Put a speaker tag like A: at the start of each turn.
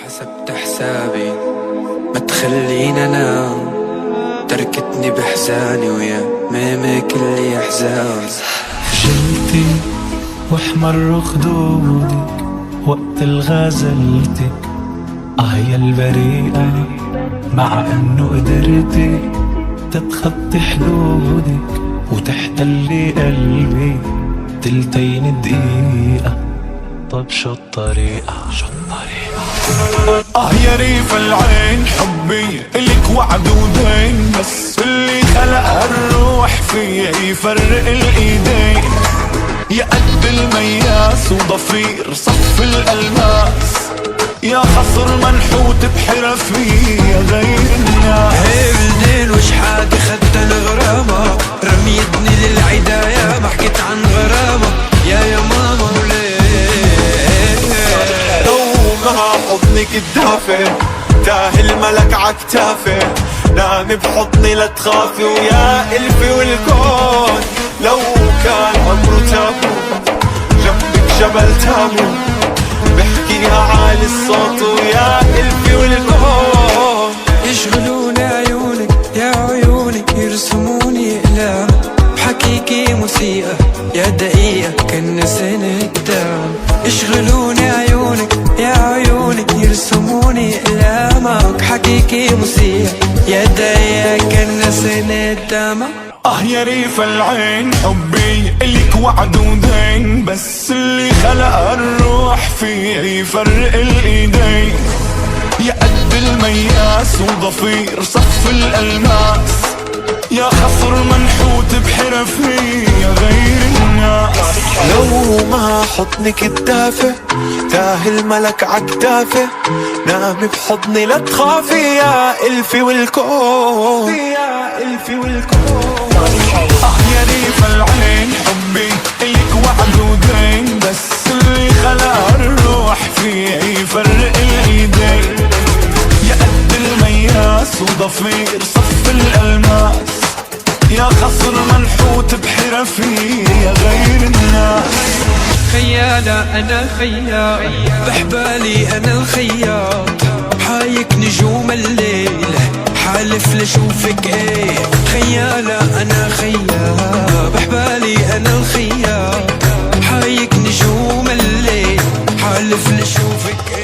A: حسبت حسابي ما تخلينا انام، تركتني بحزاني ويا ميمي كل احزان.
B: خجلتي واحمر خدودك وقت الغزلتي، يا البريئة مع انه قدرتي تتخطي حدودك وتحتلي قلبي تلتين دقيقة. طب شو الطريقة؟
C: يا ريف العين حبي إلك وعد ودين، بس اللي خلق الروح فيه يفرق الإيدين. يا قد المياس وضفير صف الألماس، يا خصر منحوت بحرفي يا غير الناس.
A: هي بالليل وشحاتي خدت الغرامة، رميتني للعداية ما حكيت عن غرامة. يا ماما وليه
C: لو ما حضنك الدافئ تاه الملك عكتافي، نامي بحضني لا تخافي ويا ألفي والكون. لو كان عمره تابو جنبك جبل تابو، بحكيها عالي الصوت ويا ألفي والكون.
A: يشغلوني عيونك يا عيونك، يرسموني أقلام بحكيكي موسيقى يا دقيقة كأن سنة الدم. يشغلوني عيونك يا عيونك، يرسموني أقلامك بحكيكي موسيقى يا دقيقة كأن سنة الدم.
C: يا ريف العين حبي إلك وعد ودين، بس اللي خلق الروح فيه يفرق الإيدين. يا قد المياس وضفير صف الألماس، يا خصر منحوت بحرفي يا غير الناس. لو ما حضنك الدافئ تاه الملك عكتافي، نامي بحضني لا تخافي يا ألفي والكون. يا ألفي والكون. يا ريف العين حبي إلك وعد ودين، بس اللي خلق الروح فيه يفرق الإيدين. يا قد المياس وضفير صف الألماس، يا خصر منحوت بحرفي يا غير الناس.
A: خيالة أنا خيال بحبالي أنا الخياط، حايك نجوم الليل حالف لشوفك ايه. خيالة أنا خيال بحبالي أنا الخياط، حايك نجوم الليل حالف لشوفك ايه.